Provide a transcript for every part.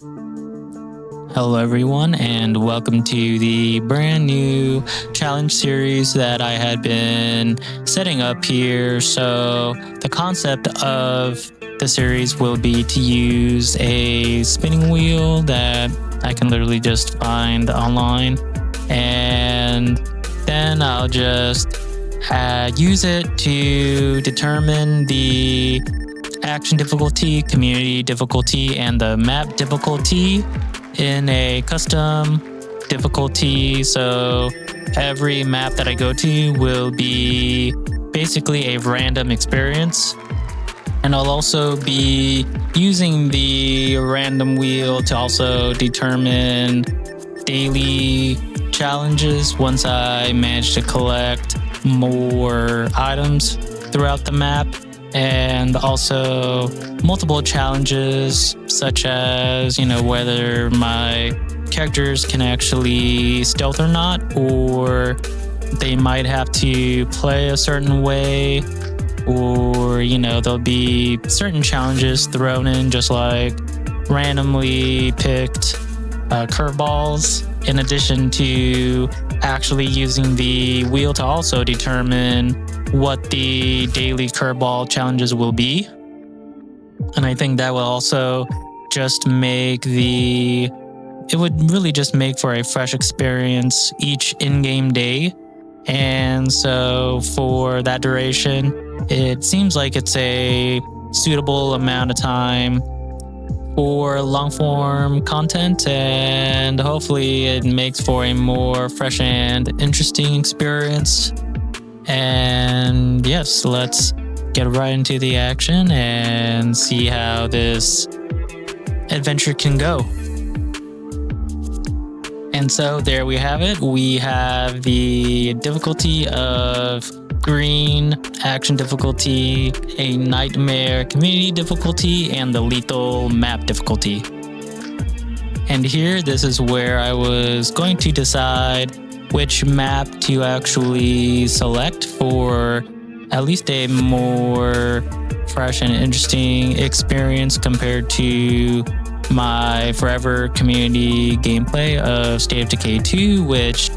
Hello everyone, and welcome to the brand new challenge series that I had been setting up here. So the concept of the series will be to use a spinning wheel that I can literally just find online, and then I'll just use it to determine the action difficulty, community difficulty, and the map difficulty in a custom difficulty. So every map that I go to will be basically a random experience. And I'll also be using the random wheel to also determine daily challenges once I manage to collect more items throughout the map. And also multiple challenges such as, whether my characters can actually stealth or not, or they might have to play a certain way, or, there'll be certain challenges thrown in, just like randomly picked curveballs, in addition to actually using the wheel to also determine what the daily curveball challenges will be. And I think that will also just it would really just make for a fresh experience each in-game day. And so for that duration, it seems like it's a suitable amount of time for long-form content, and hopefully it makes for a more fresh and interesting experience. And yes, let's get right into the action and see how this adventure can go. And so there we have it. We have the difficulty of green, action difficulty, a nightmare community difficulty, and the lethal map difficulty. And here, this is where I was going to decide which map to actually select for at least a more fresh and interesting experience compared to my forever community gameplay of State of Decay 2, which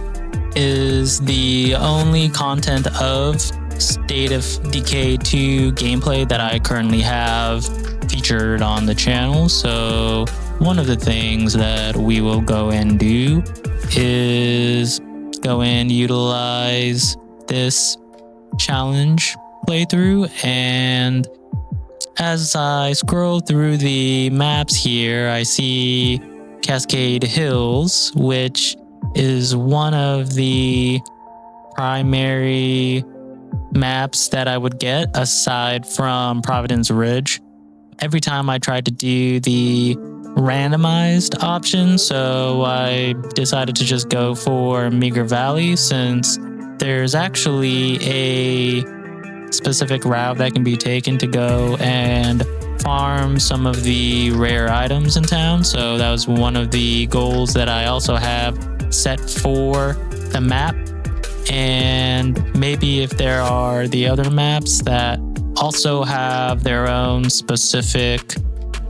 is the only content of State of Decay 2 gameplay that I currently have featured on the channel. So one of the things that we will go and do is go and utilize this challenge playthrough. And as I scroll through the maps here, I see Cascade Hills, which is one of the primary maps that I would get aside from Providence Ridge. Every time I tried to do the randomized option, so I decided to just go for Meager Valley, since there's actually a specific route that can be taken to go and farm some of the rare items in town. So that was one of the goals that I also have set for the map. And maybe if there are the other maps that also have their own specific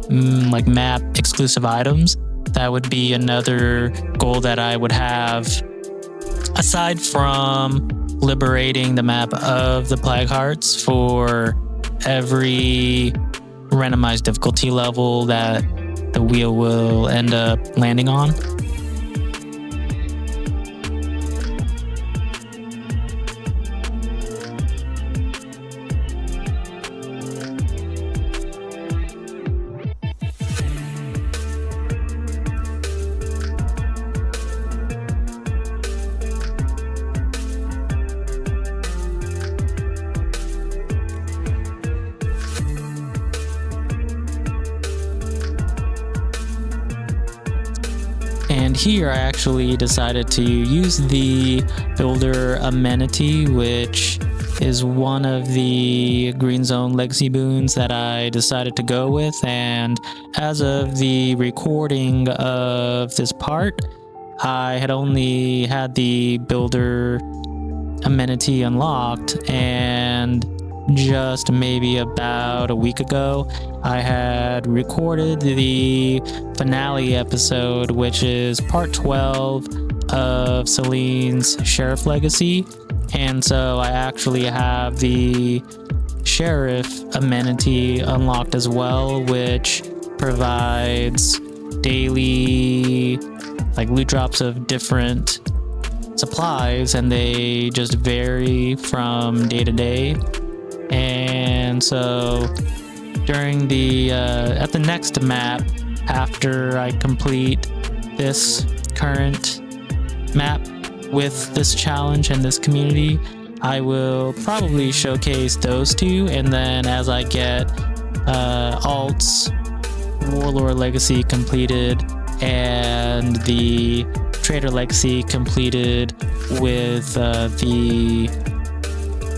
like map exclusive items, that would be another goal that I would have aside from liberating the map of the Plague Hearts for every randomized difficulty level that the wheel will end up landing on. And here I actually decided to use the builder amenity, which is one of the Green Zone legacy boons that I decided to go with. And as of the recording of this part, I had only had the builder amenity unlocked, and just maybe about a week ago, I had recorded the finale episode, which is part 12 of Celine's Sheriff Legacy. And so I actually have the Sheriff amenity unlocked as well, which provides daily loot drops of different supplies, and they just vary from day to day. And so during the at the next map, after I complete this current map with this challenge and this community, I will probably showcase those two, and then as I get Alt's Warlord Legacy completed and the Trader Legacy completed with the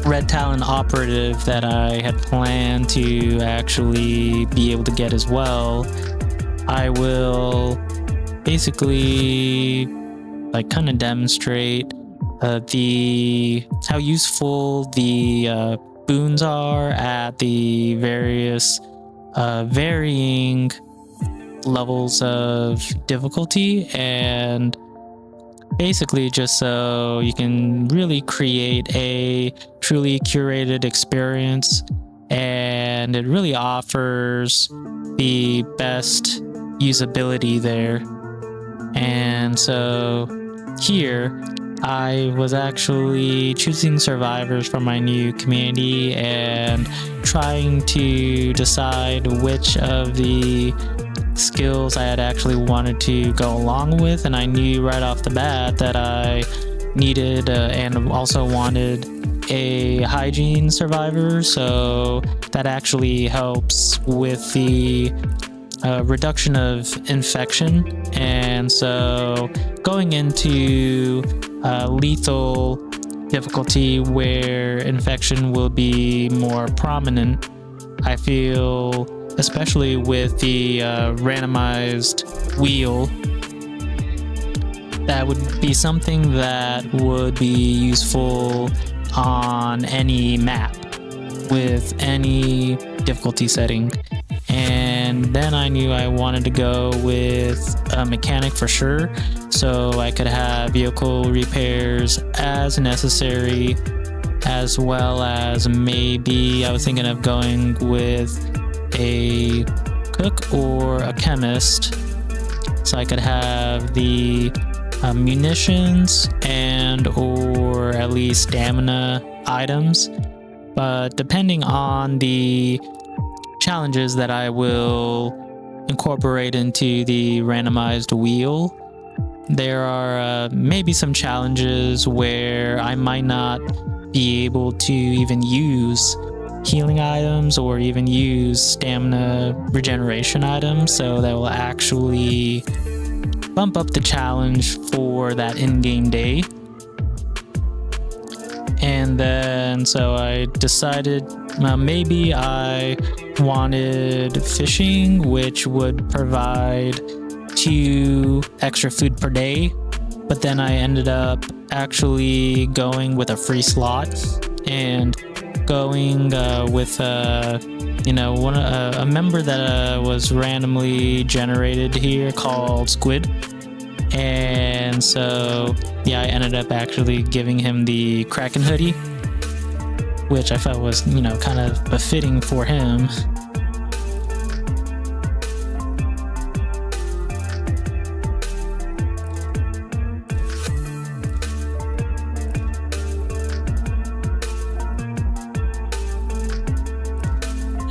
Red Talon Operative that I had planned to actually be able to get as well, I will basically kind of demonstrate how useful the boons are at the various varying levels of difficulty, and basically just so you can really create a truly curated experience, and it really offers the best usability there. And so here I was actually choosing survivors for my new community and trying to decide which of the skills I had actually wanted to go along with, and I knew right off the bat that I needed and also wanted a hygiene survivor, so that actually helps with the reduction of infection. And so going into lethal difficulty where infection will be more prominent, I feel, especially with the randomized wheel, that would be something that would be useful on any map with any difficulty setting. And then I knew I wanted to go with a mechanic for sure, so I could have vehicle repairs as necessary, as well as maybe I was thinking of going with a cook or a chemist, so I could have the munitions and or at least stamina items. But depending on the challenges that I will incorporate into the randomized wheel, there are maybe some challenges where I might not be able to even use healing items or even use stamina regeneration items, so that will actually bump up the challenge for that in-game day. And then so I decided maybe I wanted fishing, which would provide 2 extra food per day, but then I ended up actually going with a free slot and going with a member that was randomly generated here called Squid. And so yeah, I ended up actually giving him the Kraken hoodie, which I felt was kind of befitting for him.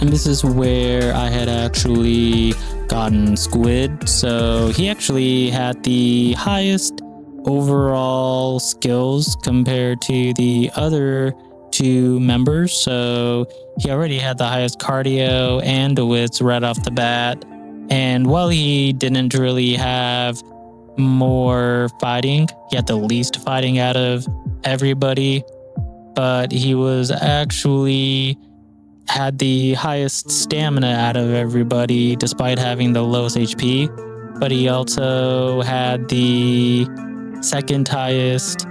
And this is where I had actually gotten Squid. So he actually had the highest overall skills compared to the other 2 members. So he already had the highest cardio and wits right off the bat. And while he didn't really have more fighting, he had the least fighting out of everybody, but he was actually had the highest stamina out of everybody despite having the lowest HP. But he also had the second highest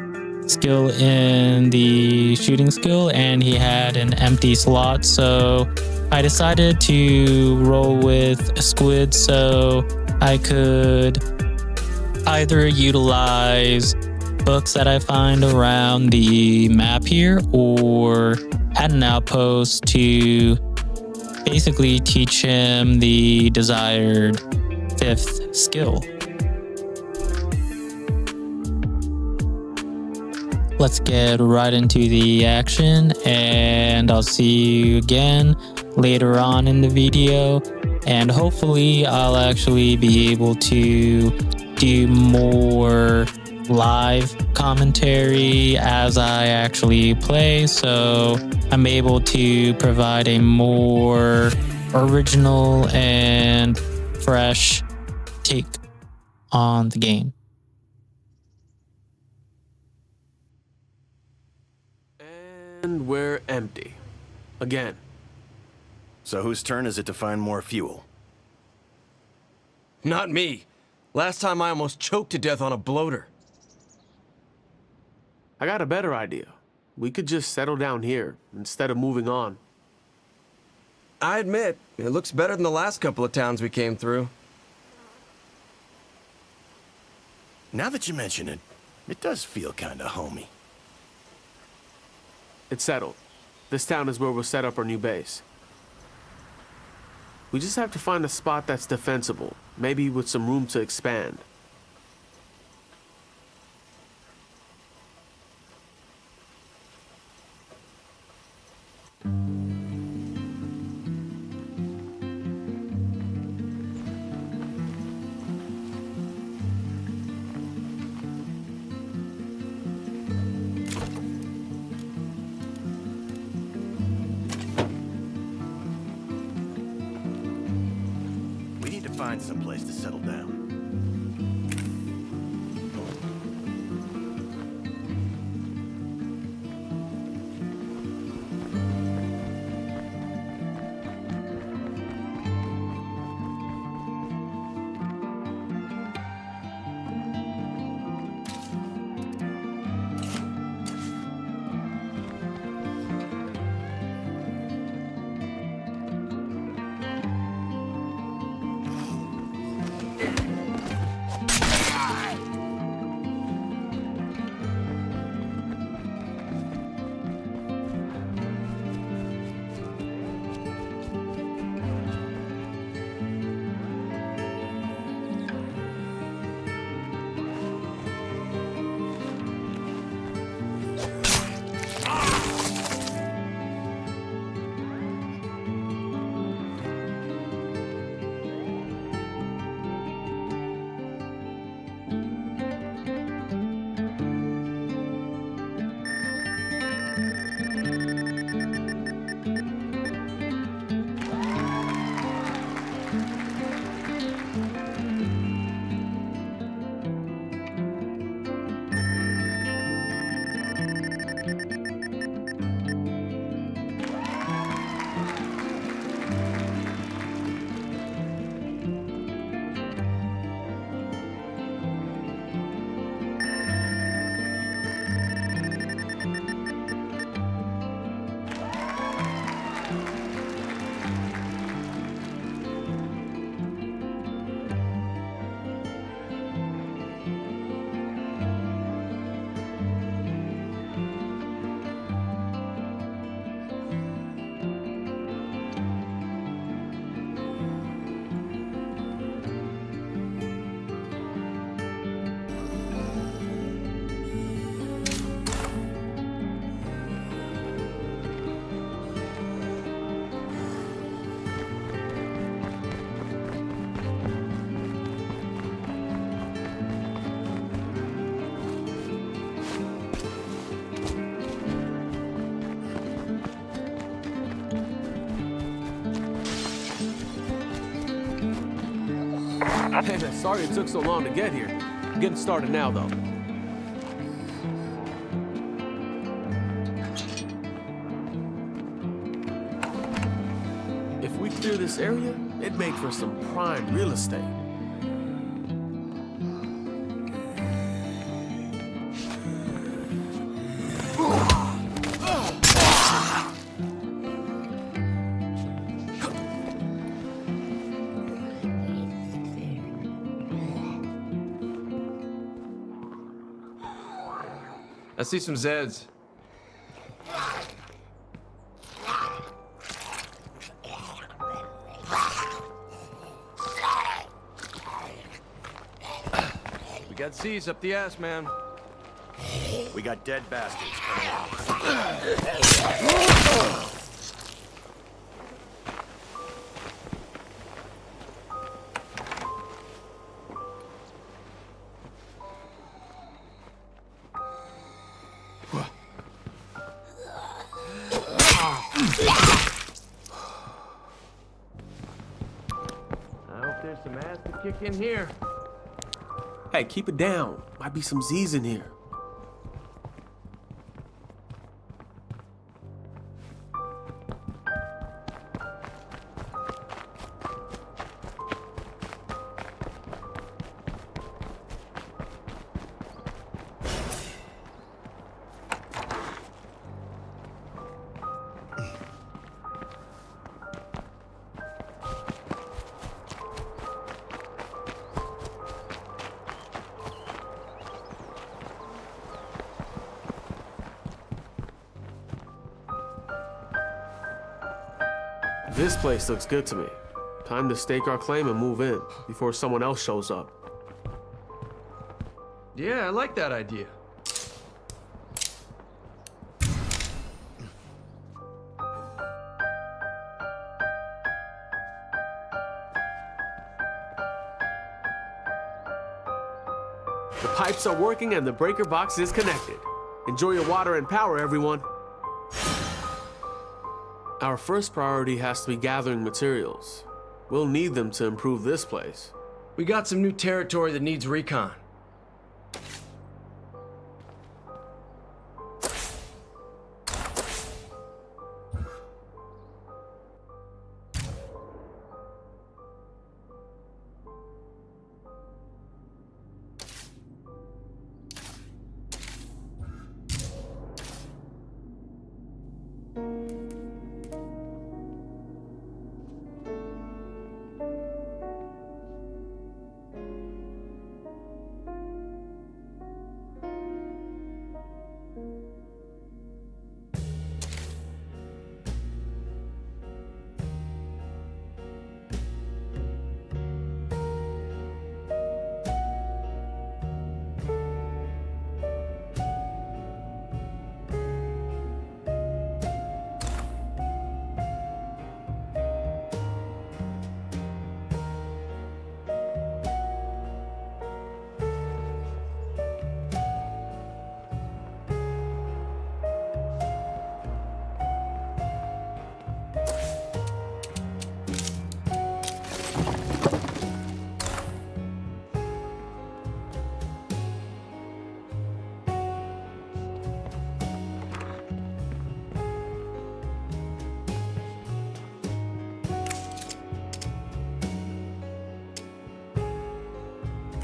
skill in the shooting skill, and he had an empty slot, so I decided to roll with squid so I could either utilize books that I find around the map here or at an outpost to basically teach him the desired 5th skill. Let's get right into the action, and I'll see you again later on in the video, and hopefully I'll actually be able to do more live commentary as I actually play, so I'm able to provide a more original and fresh take on the game. And we're empty. Again. So whose turn is it to find more fuel? Not me. Last time I almost choked to death on a bloater. I got a better idea. We could just settle down here instead of moving on. I admit, it looks better than the last couple of towns we came through. Now that you mention it, it does feel kinda homey. It's settled. This town is where we'll set up our new base. We just have to find a spot that's defensible, maybe with some room to expand. Find some place to settle down. Hey, sorry it took so long to get here. Getting started now, though. If we clear this area, it'd make for some prime real estate. I see some Zeds. We got Z's up the ass, man. We got dead bastards I hope there's some ass to kick in here. Hey, keep it down. Might be some Z's in here. This place looks good to me. Time to stake our claim and move in before someone else shows up. Yeah, I like that idea. The pipes are working and the breaker box is connected. Enjoy your water and power, everyone. Our first priority has to be gathering materials. We'll need them to improve this place. We got some new territory that needs recon.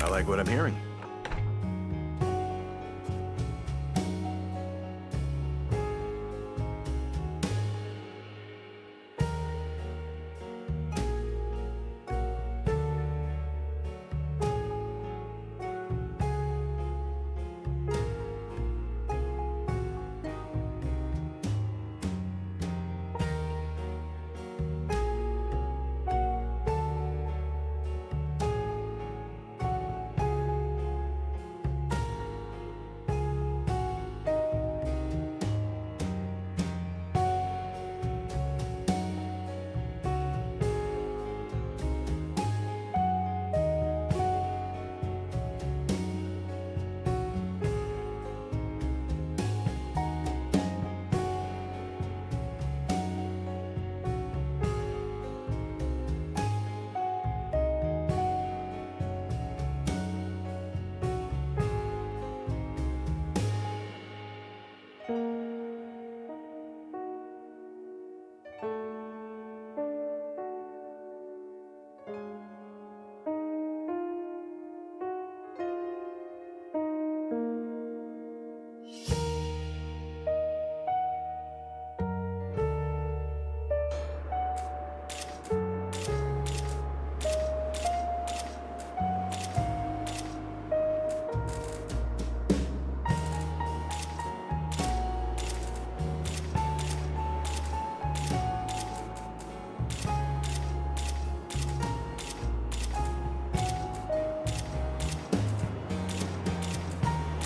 I like what I'm hearing.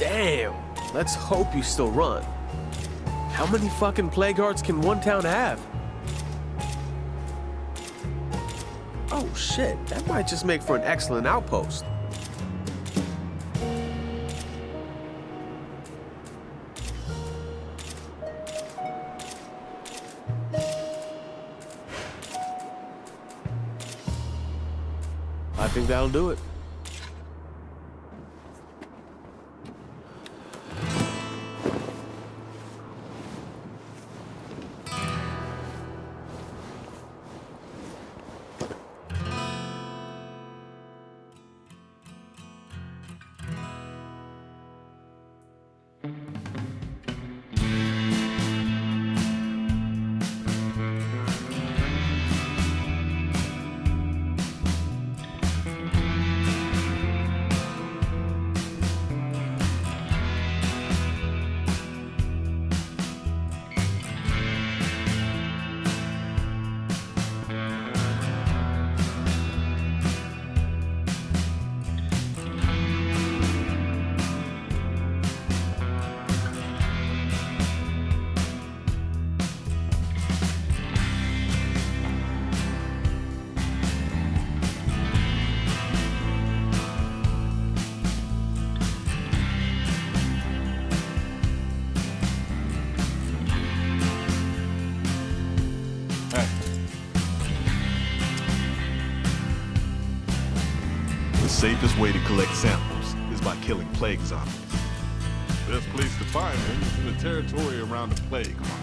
Damn. Let's hope you still run. How many fucking plague hearts can one town have? Oh shit, that might just make for an excellent outpost. I think that'll do it. The safest way to collect samples is by killing plague zombies. Best place to find them is in the territory around the plague heart.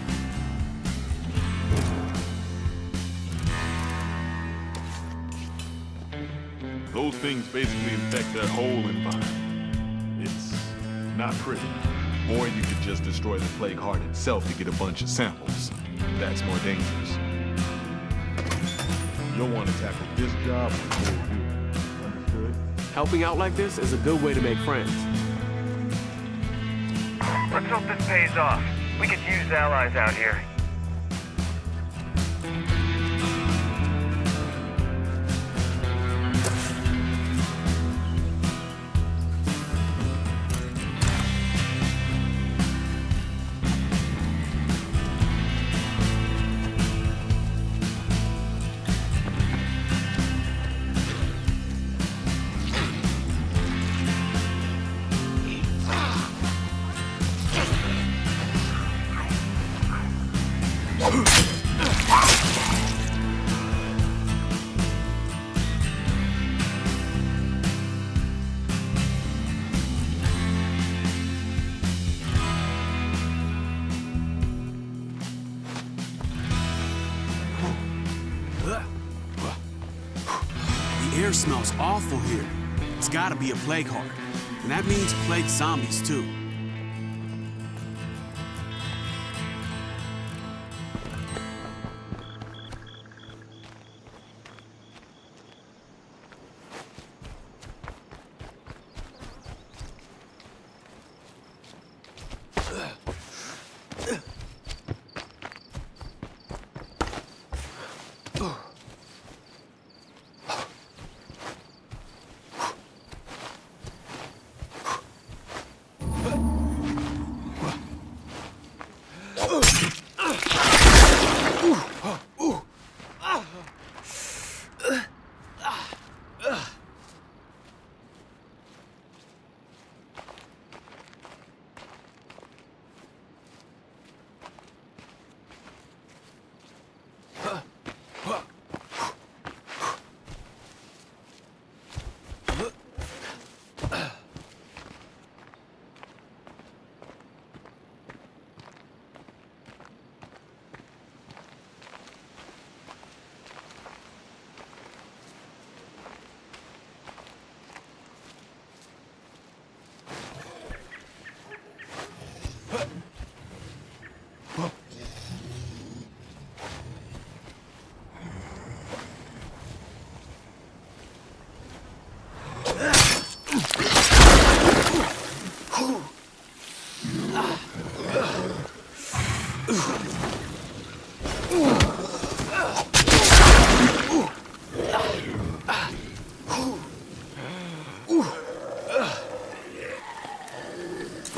Those things basically infect their whole environment. It's not pretty. Or you could just destroy the plague heart itself to get a bunch of samples. That's more dangerous. You'll want to tackle this job before we do it. Understood? Helping out like this is a good way to make friends. Let's hope this pays off. We could use allies out here. The air smells awful here. It's gotta be a plague heart. And that means plague zombies, too.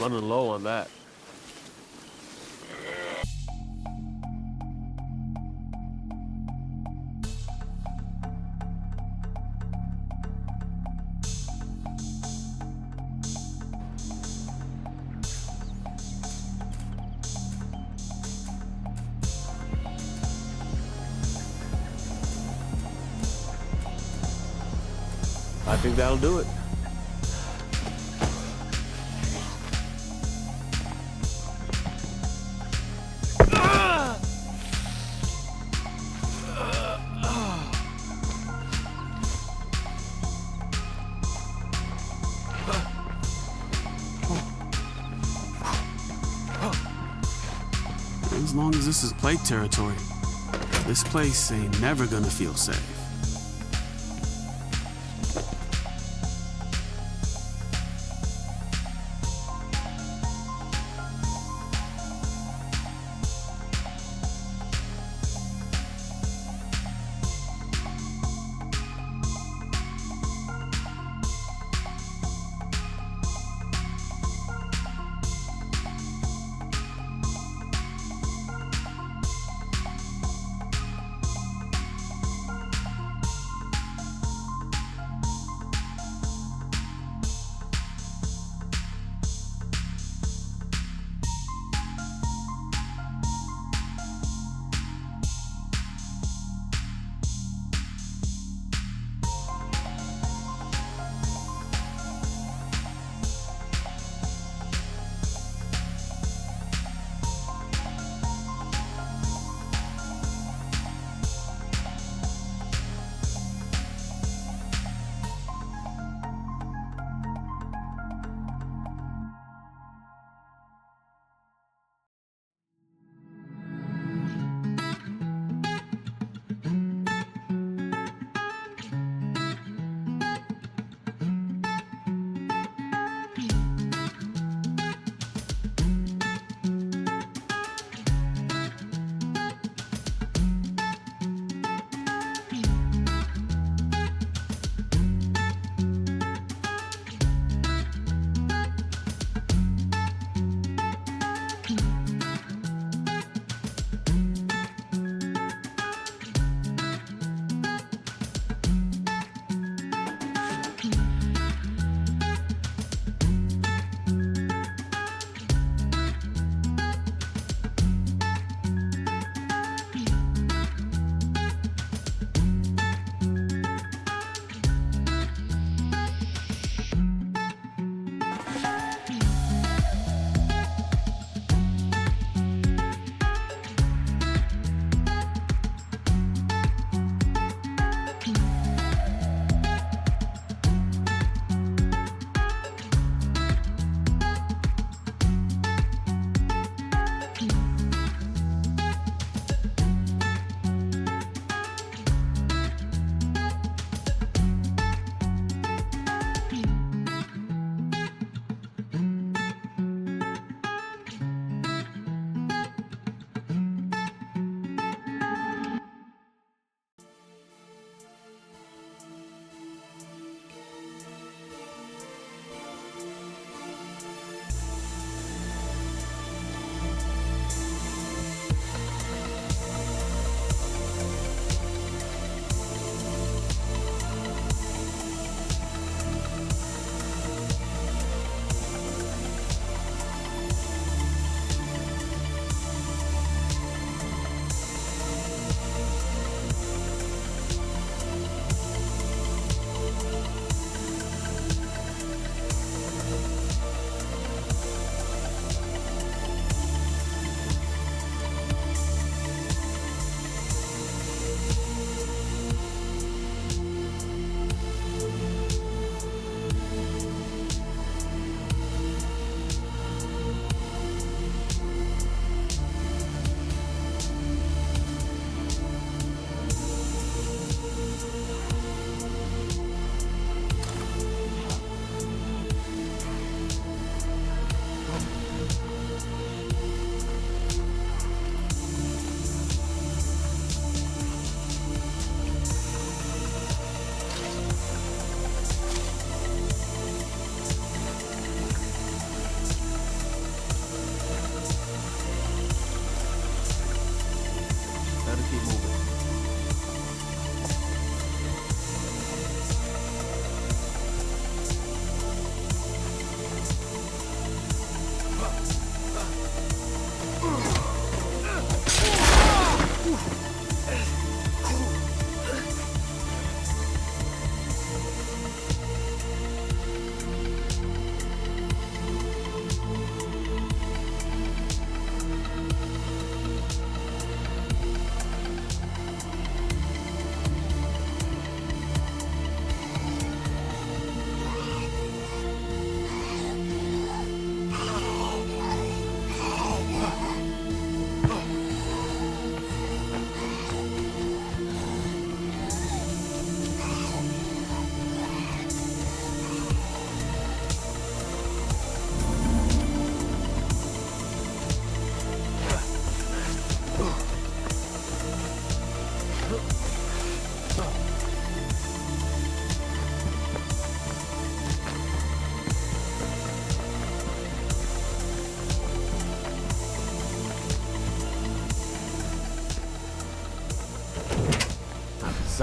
Running low on that. I think that'll do it. As long as this is plague territory, this place ain't never gonna feel safe.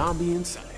zombie inside.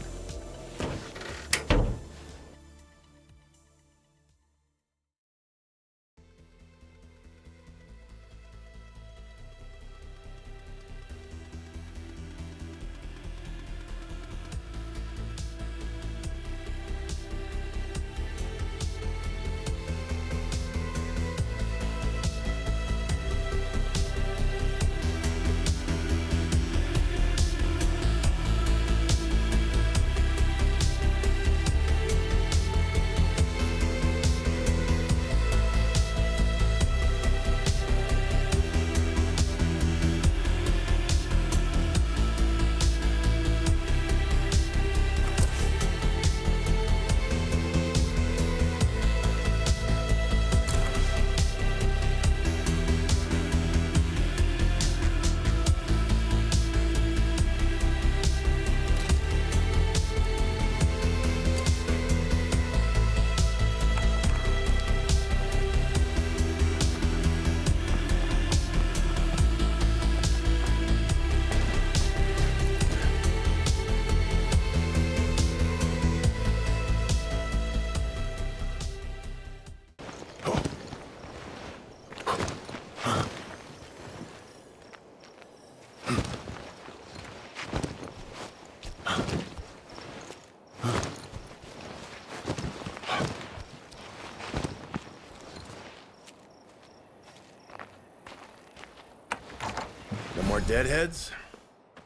No more deadheads?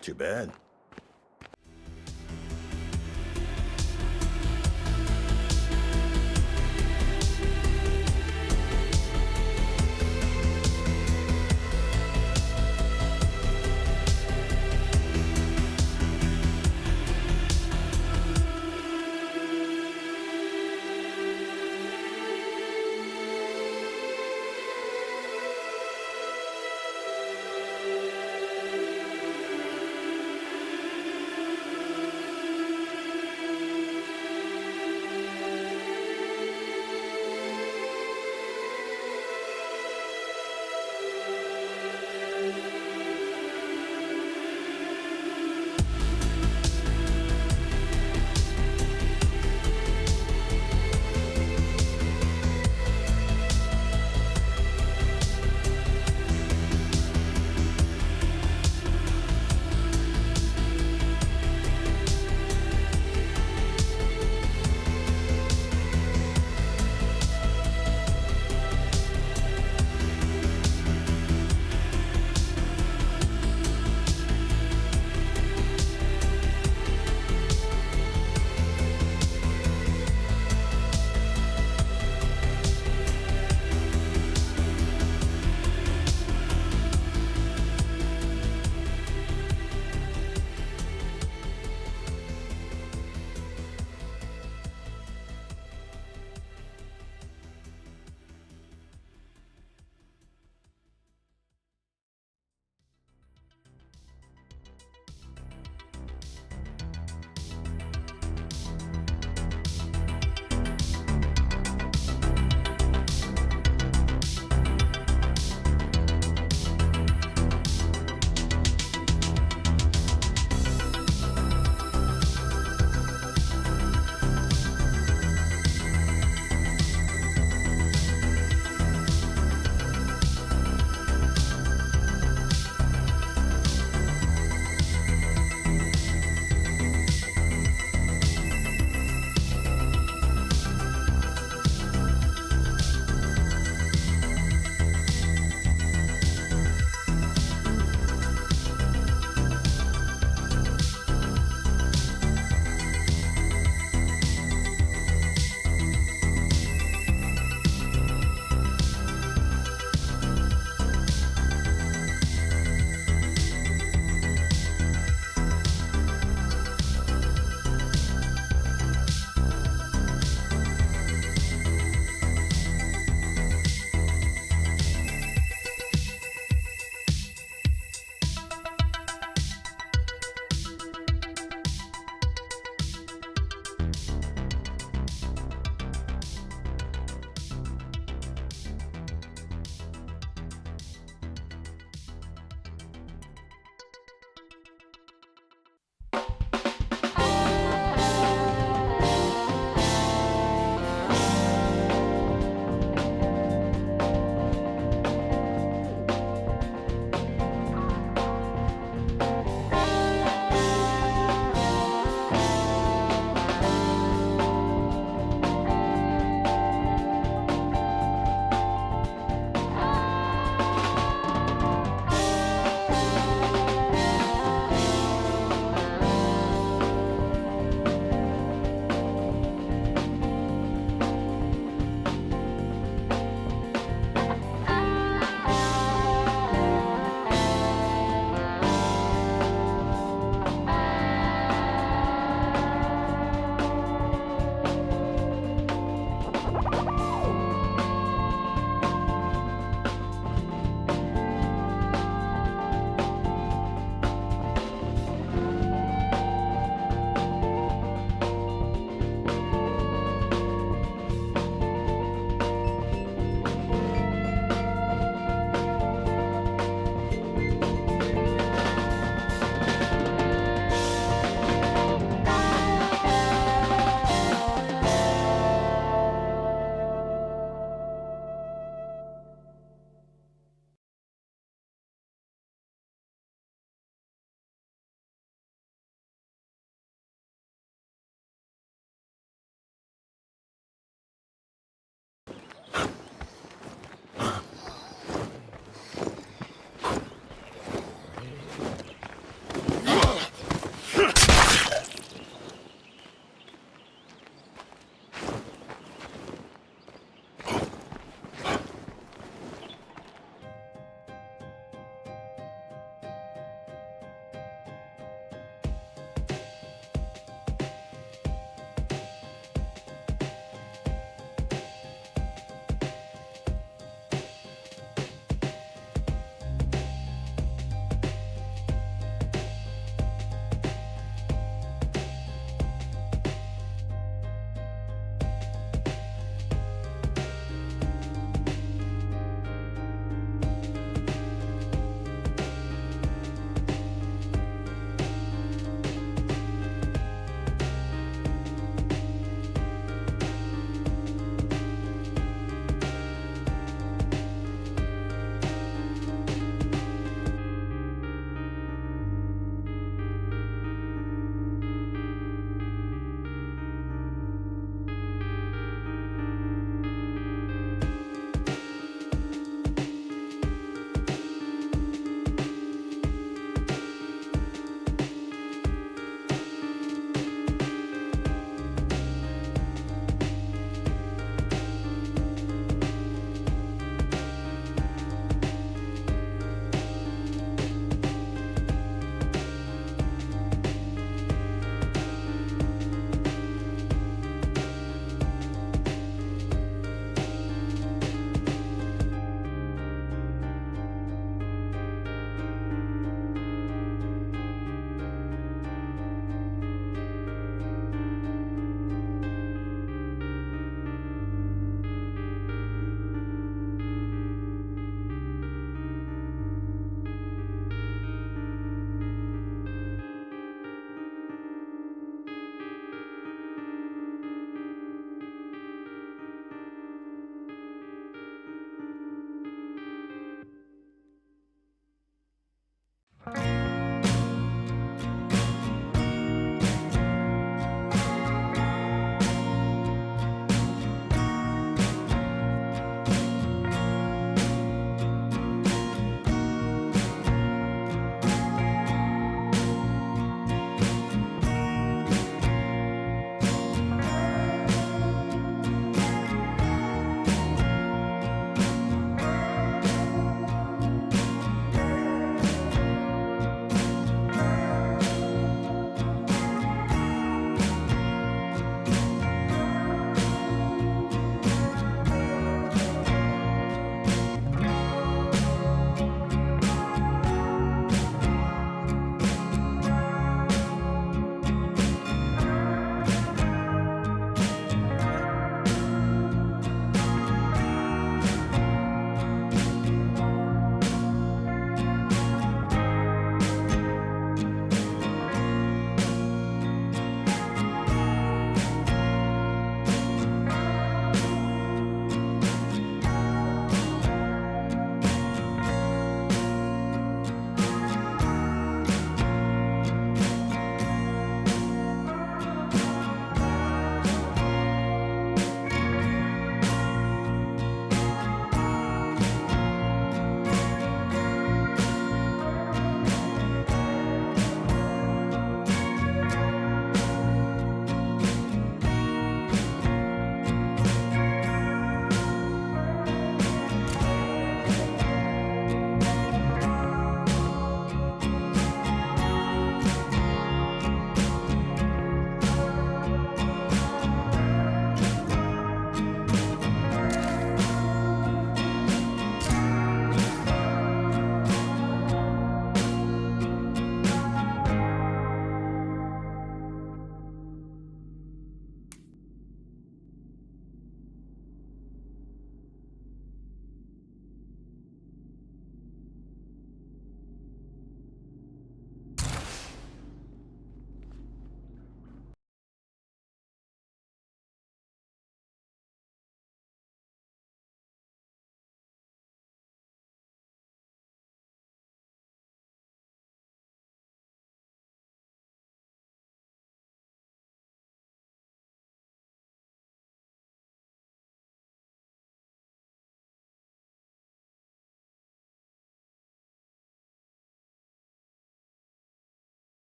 Too bad.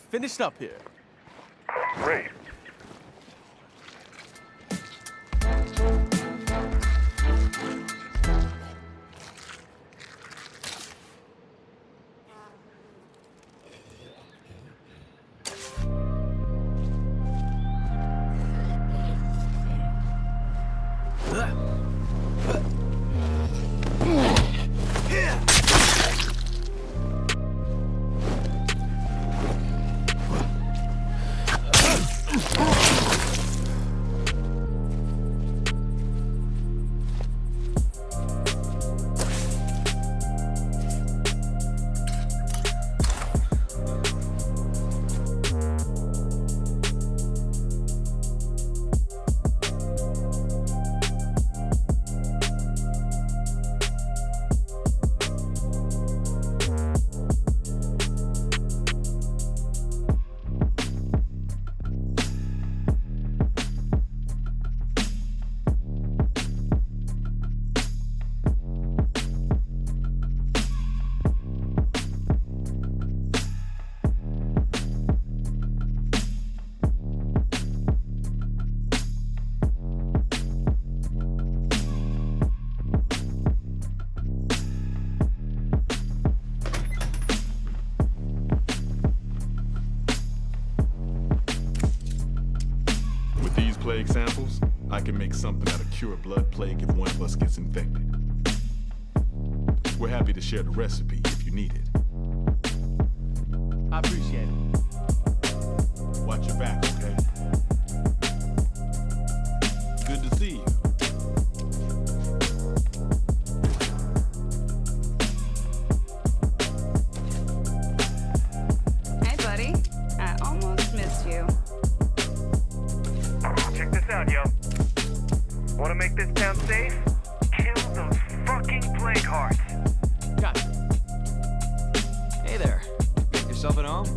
finished up here. Great. Plague samples, I can make something that'll cure blood plague if one of us gets infected. We're happy to share the recipe if you need it. I appreciate it. Watch your back, okay? Good to see you. Hey, buddy. I almost missed you. Check this out, yo. Want to make this town safe? Kill those fucking plague hearts. Got it. Hey there. Make yourself at home?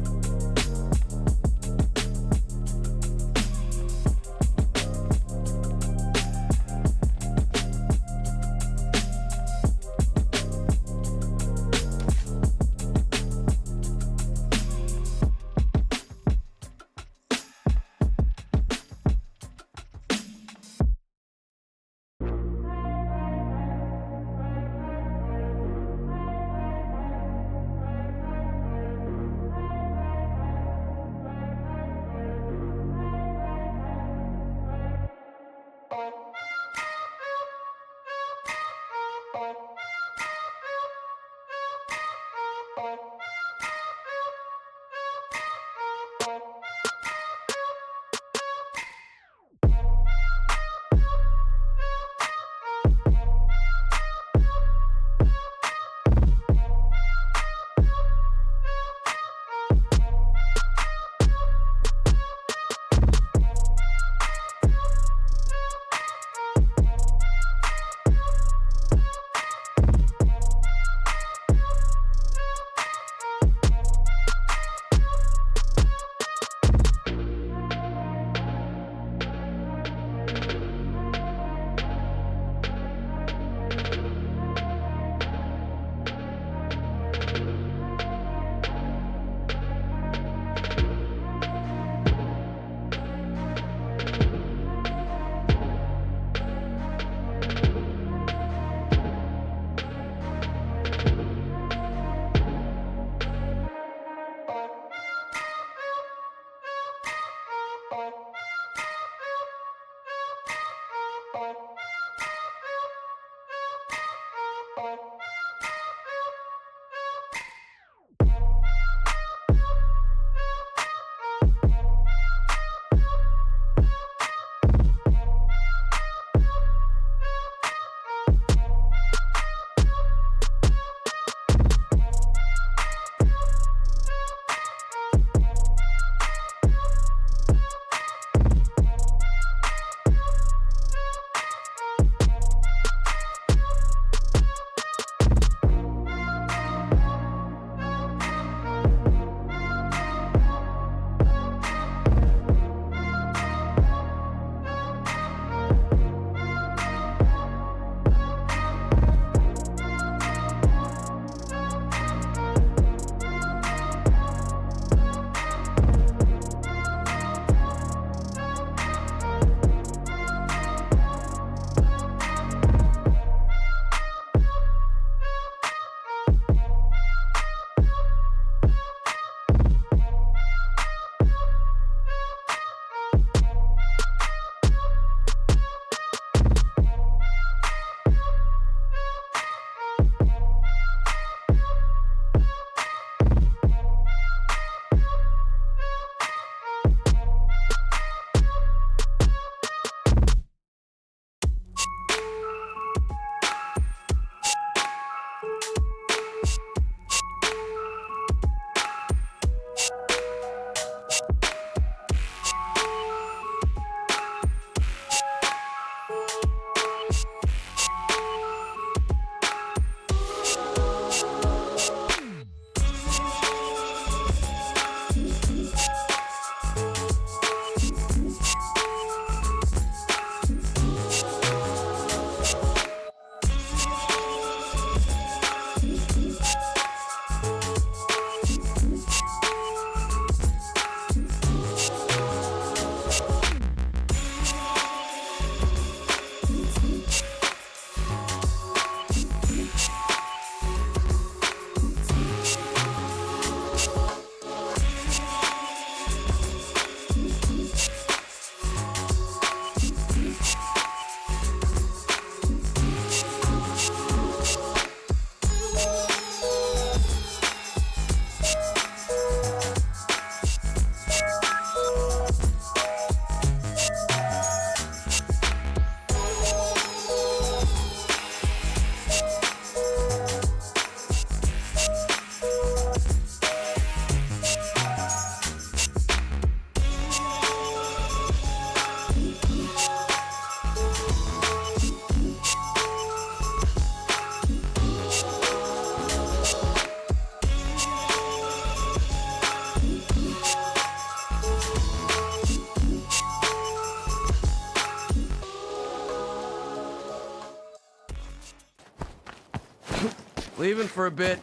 Leaving for a bit.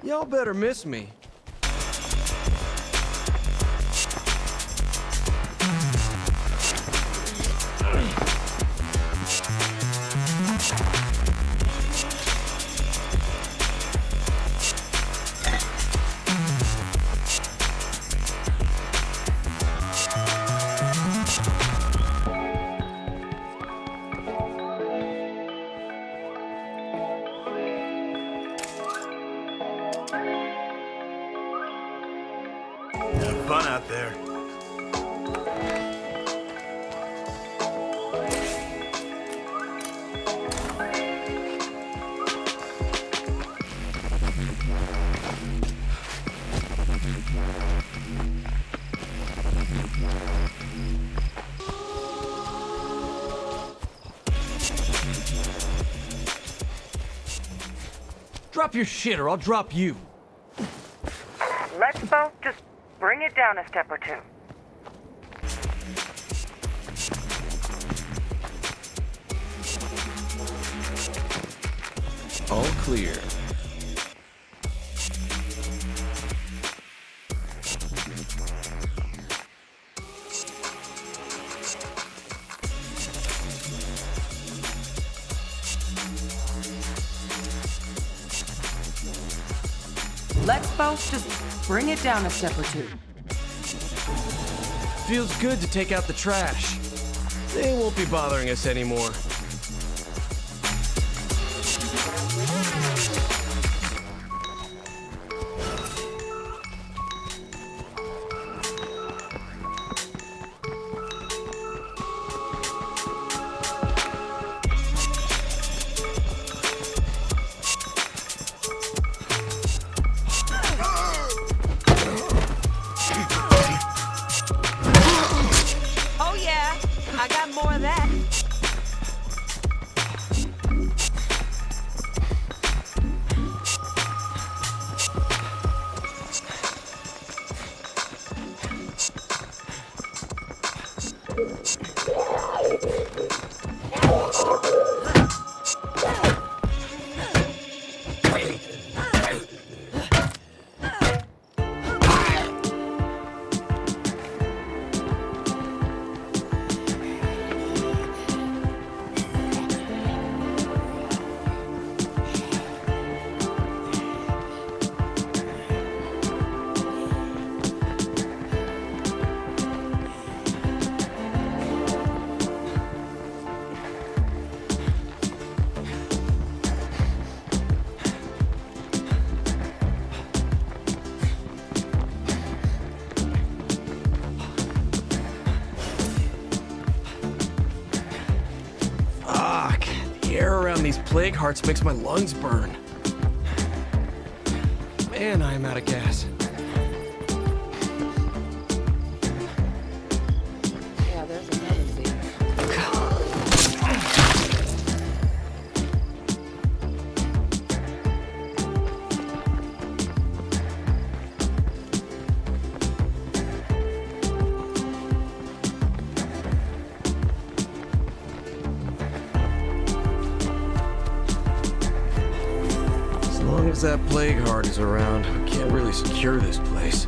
Y'all better miss me. Have fun out there. Drop your shit or I'll drop you. Let's both just bring it down a step or two. All clear. Let's both just bring it down a step or two. Feels good to take out the trash. They won't be bothering us anymore. Oh yeah, I got more of that. These plague hearts makes my lungs burn. Man, I am out of gas. Yeah, there's another thing. As long as that plague heart is around, we can't really secure this place.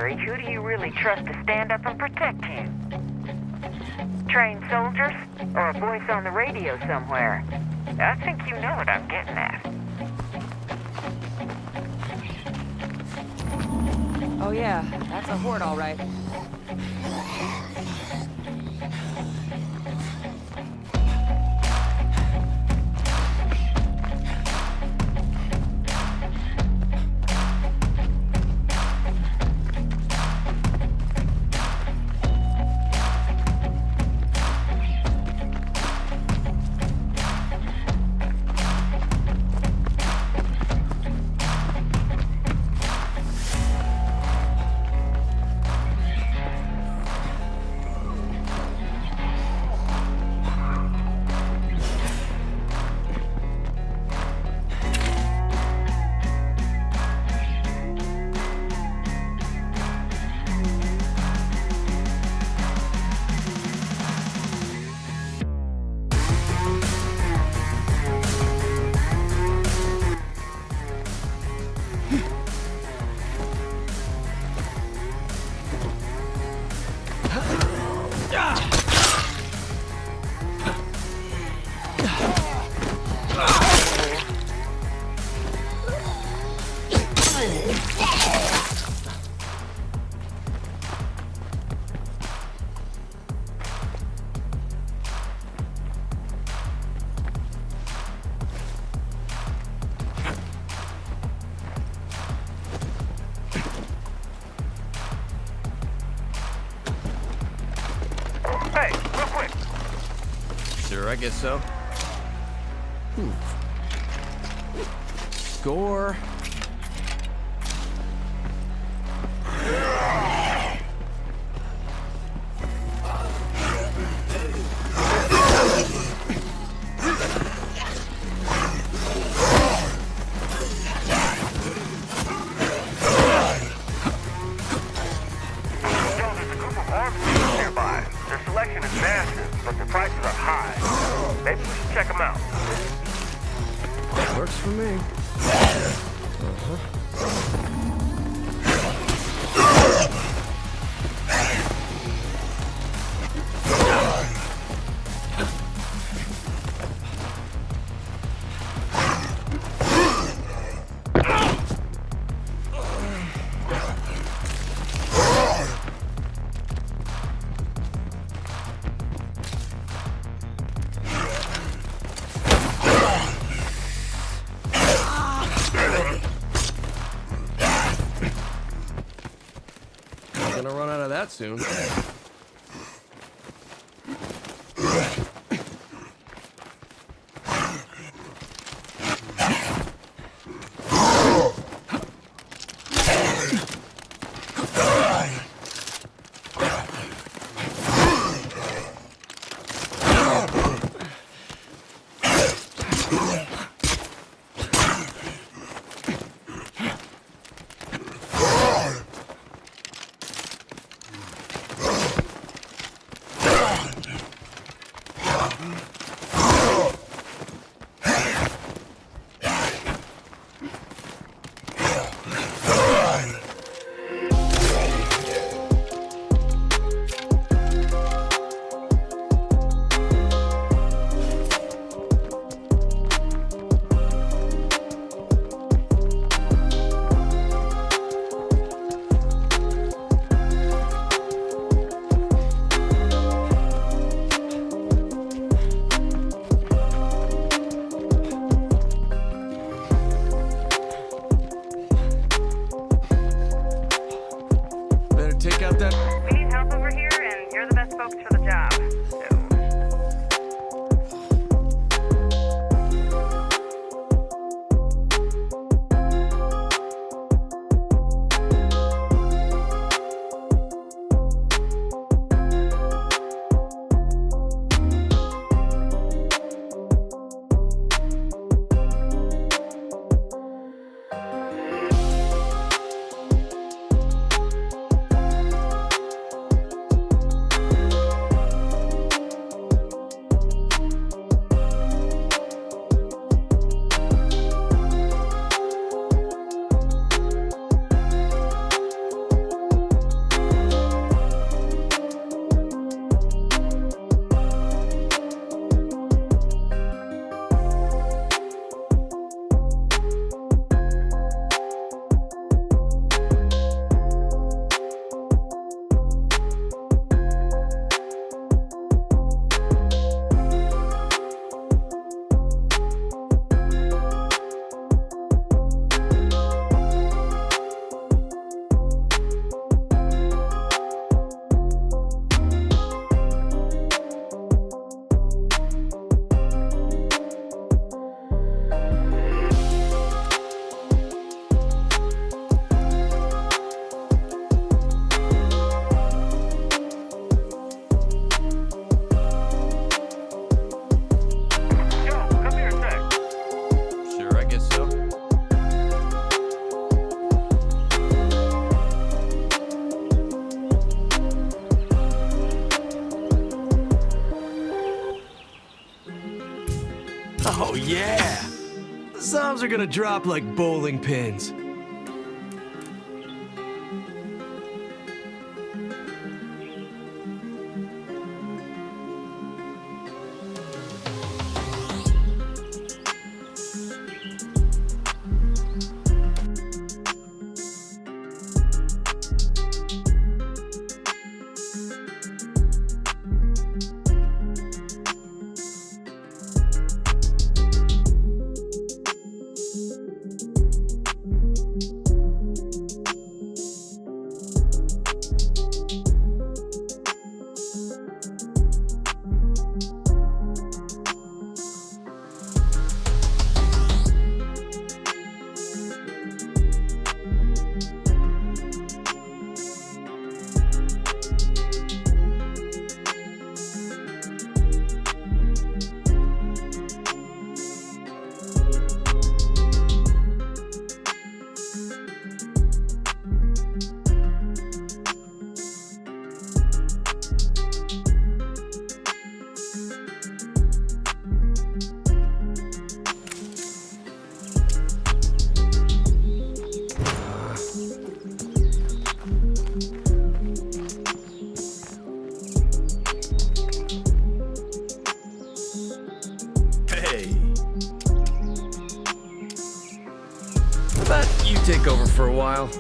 courage, who do you really trust to stand up and protect you? Trained soldiers? Or a voice on the radio somewhere? I think you know what I'm getting at. Oh yeah, that's a horde all right. Hey, real quick. Sure, I guess so. Score. Their selection is massive, but the prices are high. Maybe we should check them out. Works for me. Gonna run out of that soon. Oh, yeah! The zombies are gonna drop like bowling pins. Take over for a while.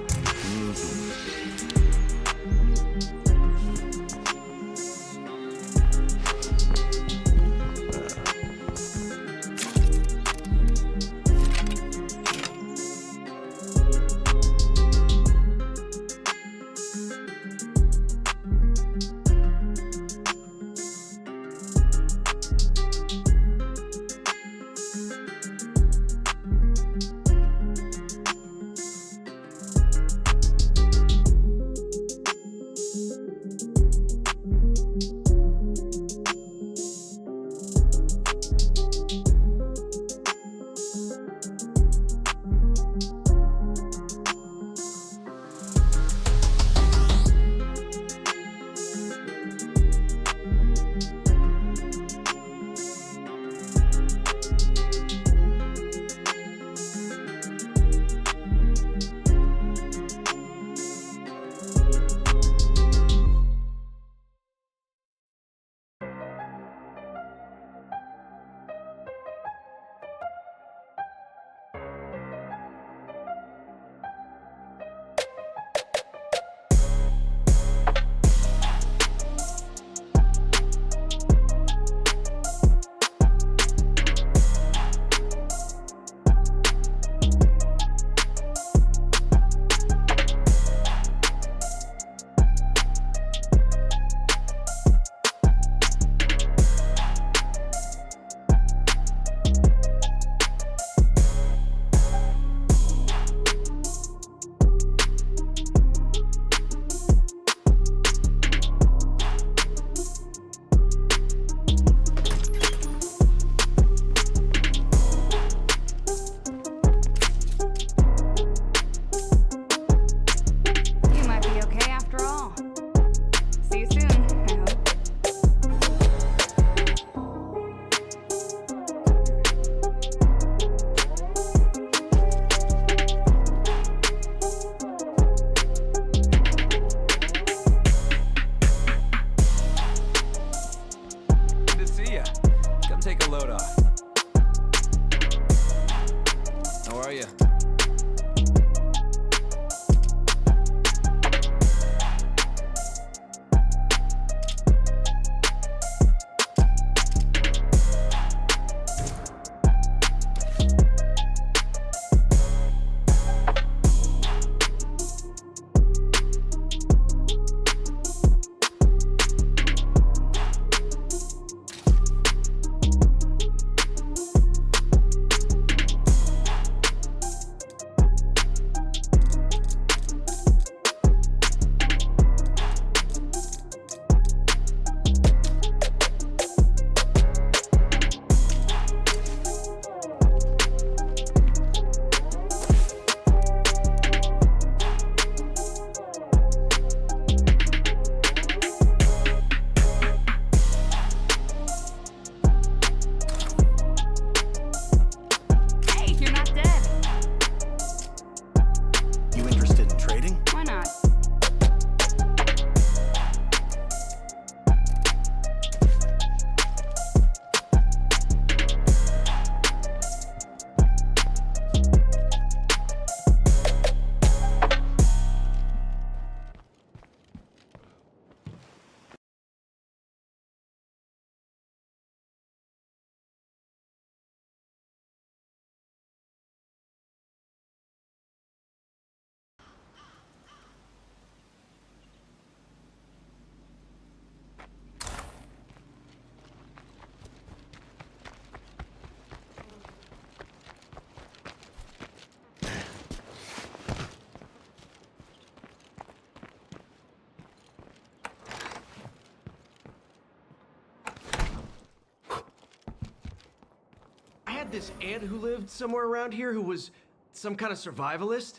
had this aunt who lived somewhere around here who was some kind of survivalist.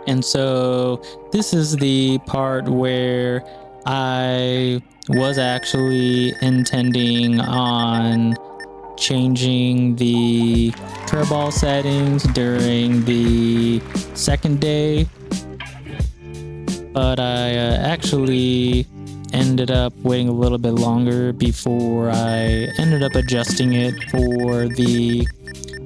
And so this is the part where I was actually intending on changing the turbo settings during the second day, but I actually ended up waiting a little bit longer before I ended up adjusting it for the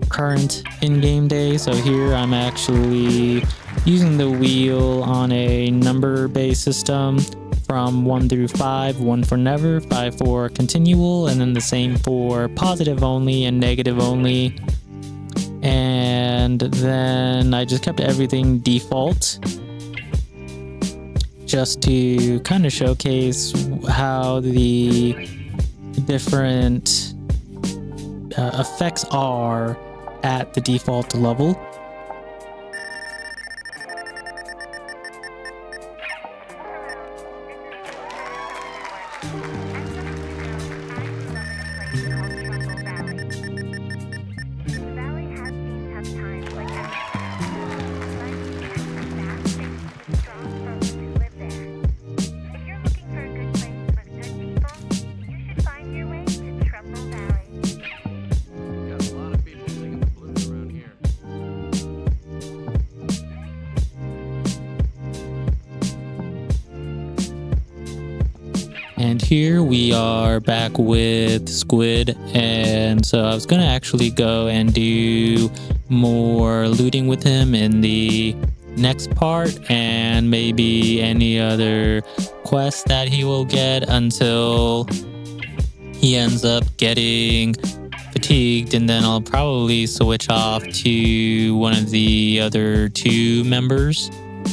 current in-game day. So here I'm actually using the wheel on a number-based system from 1 through 5, 1 for never, 5 for continual, and then the same for positive only and negative only. And then I just kept everything default just to kind of showcase how the different effects are at the default level. And here we are back with Squid, and so I was gonna actually go and do more looting with him in the next part, and maybe any other quests that he will get until he ends up getting fatigued, and then I'll probably switch off to one of the other 2 members,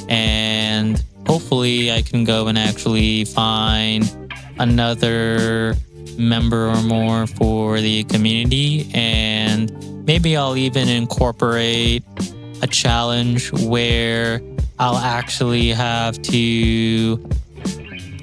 and hopefully I can go and actually find another member or more for the community, and maybe I'll even incorporate a challenge where I'll actually have to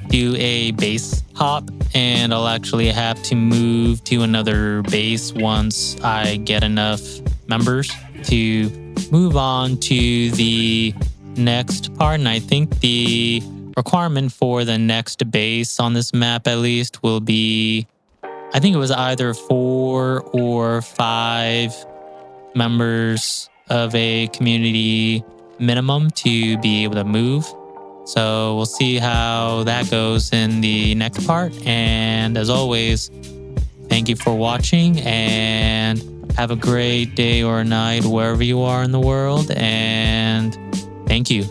do a base hop, and I'll actually have to move to another base once I get enough members to move on to the next part. And I think the requirement for the next base on this map at least will be, I think it was either 4 or 5 members of a community minimum to be able to move. So we'll see how that goes in the next part. And as always, thank you for watching, and have a great day or night wherever you are in the world, and thank you.